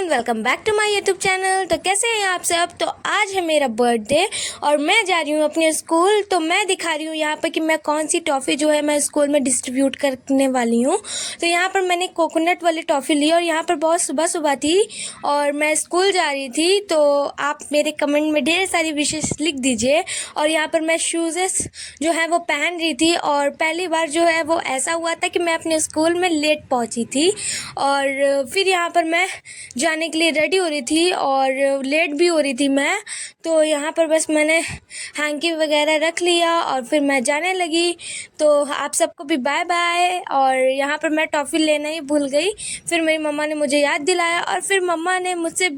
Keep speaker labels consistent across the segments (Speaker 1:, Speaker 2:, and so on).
Speaker 1: And welcome back to my YouTube channel. तो कैसे हैं आप सब। तो आज है मेरा बर्थडे और मैं जा रही हूँ अपने स्कूल। तो मैं दिखा रही हूँ यहाँ पर कि मैं कौन सी टॉफ़ी जो है मैं स्कूल में डिस्ट्रीब्यूट करने वाली हूँ। तो यहाँ पर मैंने कोकोनट वाली टॉफ़ी ली और यहाँ पर बहुत सुबह सुबह थी और मैं स्कूल जा रही थी। तो आप मेरे कमेंट में ढेर सारी विशेष लिख दीजिए। और यहाँ पर मैं शूज़ जो है वो पहन रही थी और पहली बार जो है वो ऐसा हुआ था कि मैं अपने स्कूल में लेट पहुँची थी और फिर यहाँ पर मैं जाने के लिए रेडी हो रही थी और लेट भी हो रही थी मैं। तो यहाँ पर बस मैंने हैंकी वगैरह रख लिया और फिर मैं जाने लगी। तो आप सबको भी बाय बाय। और यहाँ पर मैं टॉफ़ी लेना ही भूल गई। फिर मेरी मम्मा ने मुझे याद दिलाया और फिर मम्मा ने मुझसे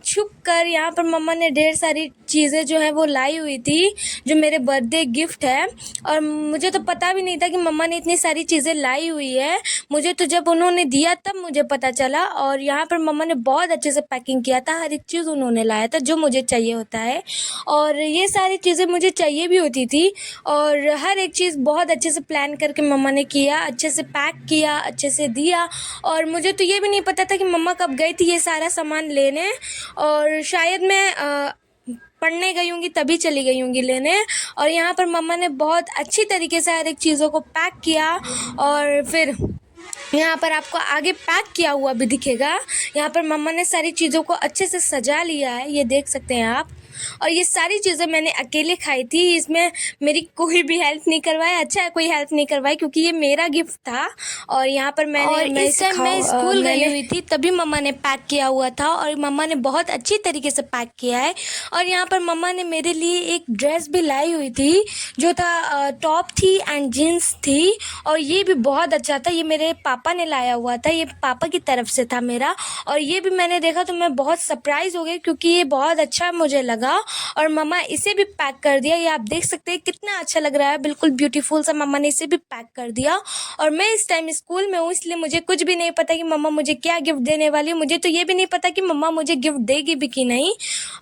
Speaker 1: छुप कर यहाँ पर मम्मा ने ढेर सारी चीज़ें जो है वो लाई हुई थी जो मेरे बर्थडे गिफ्ट है। और मुझे तो पता भी नहीं था कि मम्मा ने इतनी सारी चीज़ें लाई हुई है। मुझे तो जब उन्होंने दिया तब मुझे पता चला। और यहाँ पर मम्मा ने बहुत अच्छे से पैकिंग किया था, हर एक चीज़ उन्होंने लाया था जो मुझे चाहिए होता है। और ये सारी चीज़ें मुझे चाहिए भी होती थी और हर एक चीज़ बहुत अच्छे से प्लान करके मम्मा ने किया, अच्छे से पैक किया, अच्छे से दिया। और मुझे तो ये भी नहीं पता था कि मम्मा कब गई थी ये सारा सामान लेने। और शायद मैं पढ़ने गई होंगी तभी चली गई होंगी लेने। और यहाँ पर मम्मा ने बहुत अच्छी तरीके से हर एक चीज़ों को पैक किया और फिर यहाँ पर आपको आगे पैक किया हुआ भी दिखेगा। यहाँ पर मम्मा ने सारी चीज़ों को अच्छे से सजा लिया है, ये देख सकते हैं आप। और ये सारी चीज़ें मैंने अकेले खाई थी, इसमें मेरी कोई भी हेल्प नहीं करवाया। अच्छा है कोई हेल्प नहीं करवाई क्योंकि ये मेरा गिफ्ट था। और यहाँ पर मैंने इस टाइम मैं स्कूल गई हुई थी तभी मम्मा ने पैक किया हुआ था और मम्मा ने बहुत अच्छी तरीके से पैक किया है। और यहाँ पर मम्मा ने मेरे लिए एक ड्रेस भी लाई हुई थी जो था टॉप थी एंड जीन्स थी और ये भी बहुत अच्छा था। ये मेरे पापा ने लाया हुआ था, ये पापा की तरफ से था मेरा। और ये भी मैंने देखा तो मैं बहुत सरप्राइज़ हो गई क्योंकि ये बहुत अच्छा मुझे लगा। और मम्मा इसे भी पैक कर दिया, ये आप देख सकते हैं कितना अच्छा लग रहा है, बिल्कुल ब्यूटीफुल सा मम्मा ने इसे भी पैक कर दिया। और मैं इस टाइम स्कूल में हूँ इसलिए मुझे कुछ भी नहीं पता कि मम्मा मुझे क्या गिफ्ट देने वाली है। मुझे तो ये भी नहीं पता कि मम्मा मुझे गिफ्ट देगी भी कि नहीं।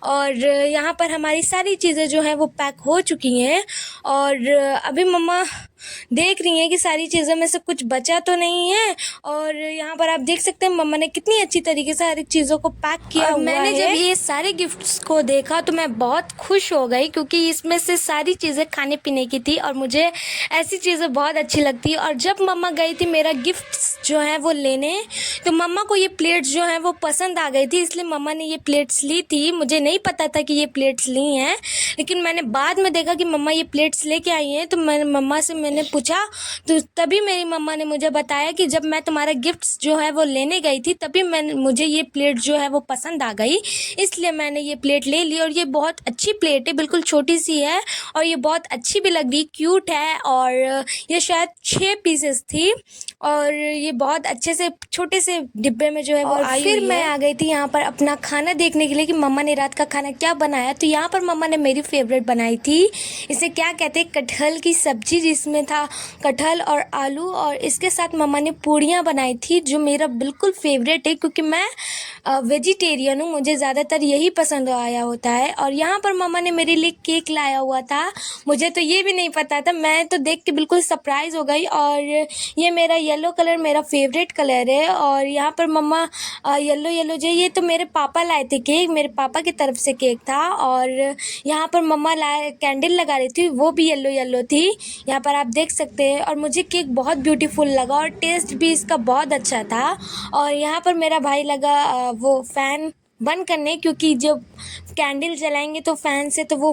Speaker 1: और यहाँ पर हमारी सारी चीज़ें जो हैं वो पैक हो चुकी हैं और अभी मम्मा देख रही हैं कि सारी चीज़ों में से कुछ बचा तो नहीं है। और यहाँ पर आप देख सकते हैं मम्मा ने कितनी अच्छी तरीके से हर एक चीज़ों को पैक किया हुआ है। मैंने जब ये सारे गिफ्ट्स को देखा तो मैं बहुत खुश हो गई क्योंकि इसमें से सारी चीज़ें खाने पीने की थी और मुझे ऐसी चीज़ें बहुत अच्छी लगती। और जब मम्मा गई थी मेरा गिफ्ट्स जो है वो लेने तो मम्मा को ये प्लेट्स जो हैं वो पसंद आ गई थी, इसलिए मम्मा ने ये प्लेट्स ली थी। मुझे नहीं पता था कि ये प्लेट्स ली हैं, लेकिन मैंने बाद में देखा कि मम्मा ये प्लेट्स लेके आई हैं। तो मैंने मम्मा से मैंने पूछा तो तभी मेरी मम्मा ने मुझे बताया कि जब मैं तुम्हारा गिफ्ट्स जो है वो लेने गई थी तभी मुझे ये प्लेट जो है वो पसंद आ गई, इसलिए मैंने ये प्लेट ले ली। और ये बहुत अच्छी प्लेट है, बिल्कुल छोटी सी है और ये बहुत अच्छी भी लग रही, क्यूट है। और ये शायद 6 पीसेस थी और ये बहुत अच्छे से छोटे से डिब्बे में जो है वो आई हुई है। फिर मैं आ गई थी यहाँ पर अपना खाना देखने के लिए कि मम्मा ने रात का खाना क्या बनाया। तो यहाँ पर मम्मा ने मेरी फेवरेट बनाई थी, इसे क्या कहते हैं, कटहल की सब्जी, जिसमें था कटहल और आलू। और इसके साथ मम्मा ने पूड़ियाँ बनाई थी जो मेरा बिल्कुल फेवरेट है क्योंकि मैं वेजिटेरियन हूँ, मुझे ज़्यादातर यही पसंद आया होता है। और यहाँ पर मम्मा ने मेरे लिए केक लाया हुआ था, मुझे तो ये भी नहीं पता था, मैं तो देख के बिल्कुल सरप्राइज़ हो गई। और ये मेरा येलो कलर मेरा फेवरेट कलर है। और यहाँ पर मम्मा येलो जो ये तो मेरे पापा लाए थे केक, मेरे पापा की तरफ से केक था। और यहाँ पर मम्मा लाए कैंडल लगा रही थी, वो भी येलो थी, यहाँ पर आप देख सकते हैं। और मुझे केक बहुत ब्यूटीफुल लगा और टेस्ट भी इसका बहुत अच्छा था। और यहाँ पर मेरा भाई लगा वो फ़ैन बंद करने, क्योंकि जब कैंडल जलाएंगे तो फ़ैन से तो वो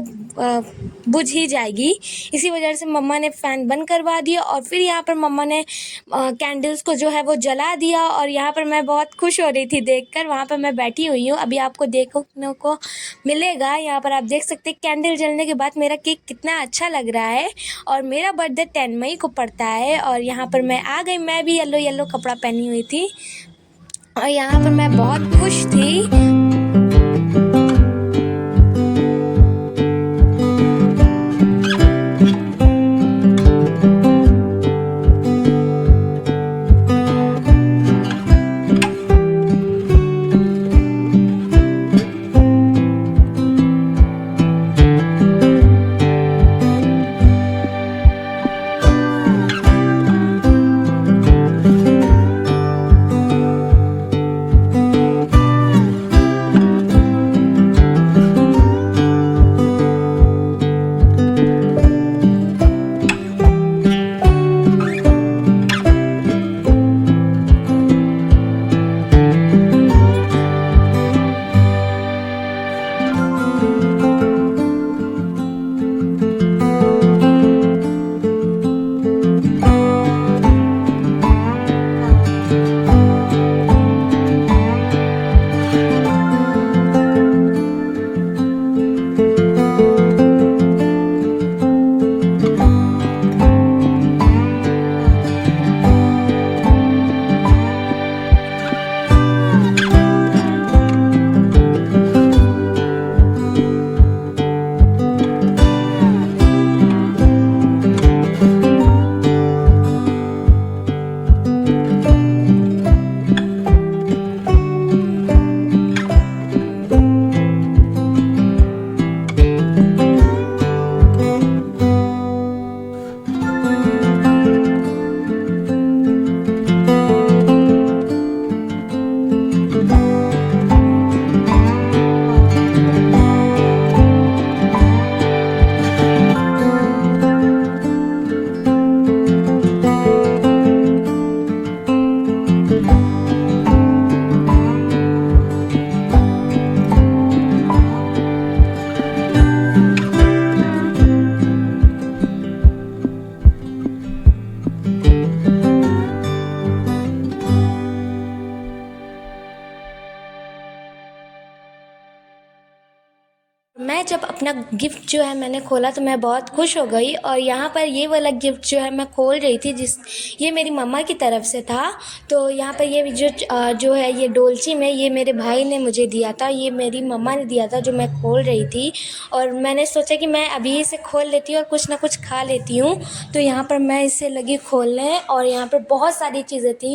Speaker 1: बुझ ही जाएगी, इसी वजह से मम्मा ने फ़ैन बंद करवा दिया। और फिर यहाँ पर मम्मा ने कैंडल्स को जो है वो जला दिया और यहाँ पर मैं बहुत खुश हो रही थी देखकर। वहाँ पर मैं बैठी हुई हूँ, अभी आपको देखने को मिलेगा। यहाँ पर आप देख सकते हैं कैंडल जलने के बाद मेरा केक कितना अच्छा लग रहा है। और मेरा बर्थडे 10 मई को पड़ता है। और यहाँ पर मैं आ गई, मैं भी येलो कपड़ा पहनी हुई थी और यहाँ पर मैं बहुत खुश थी। मैं जब अपना गिफ्ट जो है मैंने खोला तो मैं बहुत खुश हो गई। और यहाँ पर ये वाला गिफ्ट जो है मैं खोल रही थी, ये मेरी मम्मा की तरफ से था। तो यहाँ पर ये जो है ये डोलची में ये मेरे भाई ने मुझे दिया था, ये मेरी मम्मा ने दिया था जो मैं खोल रही थी। और मैंने सोचा कि मैं अभी इसे खोल लेती हूँ और कुछ ना कुछ खा लेती हूँ। तो यहाँ पर मैं इसे लगी खोलने और यहाँ पर बहुत सारी चीज़ें थी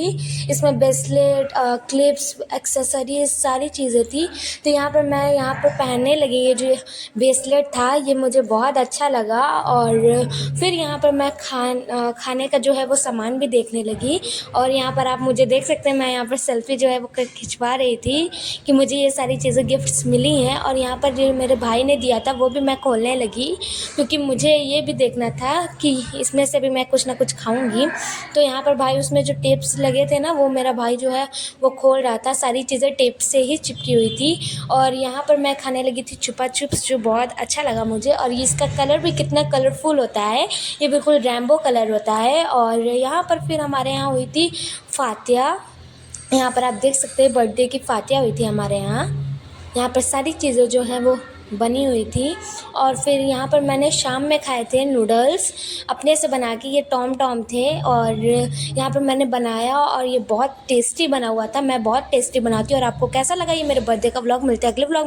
Speaker 1: इसमें, ब्रेसलेट, क्लिप्स, एक्सेसरीज, सारी चीज़ें थी। तो यहाँ पर मैं यहाँ पर पहनने लगी। ये जो ब्रेसलेट था ये मुझे बहुत अच्छा लगा। और फिर यहाँ पर मैं खाने का जो है वो सामान भी देखने लगी। और यहाँ पर आप मुझे देख सकते हैं, मैं यहाँ पर सेल्फ़ी जो है वो खिंचवा रही थी कि मुझे ये सारी चीज़ें गिफ्ट्स मिली हैं। और यहाँ पर जो मेरे भाई ने दिया था वो भी मैं खोलने लगी, क्योंकि मुझे ये भी देखना था कि इसमें से भी मैं कुछ ना कुछ खाऊंगी। तो यहाँ पर भाई उसमें जो टेप्स लगे थे ना, वो मेरा भाई जो है वो खोल रहा था। सारी चीज़ें टेप से ही चिपकी हुई थी। और यहाँ पर मैं खाने लगी थी चुपा चिप्स, जो बहुत अच्छा लगा मुझे। और इसका कलर भी कितना कलरफुल होता है, ये बिल्कुल रैम्बो कलर होता है। और यहाँ पर फिर हमारे यहाँ हुई थी फातिया। यहाँ पर आप देख सकते हैं बर्थडे की फातिया हुई थी हमारे यहाँ। यहाँ पर सारी चीज़ें जो हैं वो बनी हुई थी। और फिर यहाँ पर मैंने शाम में खाए थे नूडल्स अपने से बना के, ये टॉम थे। और यहाँ पर मैंने बनाया और ये बहुत टेस्टी बना हुआ था। मैं बहुत टेस्टी बनाती हूँ। और आपको कैसा लगा ये मेरे बर्थडे का व्लॉग? मिलते हैं अगले व्लॉग में।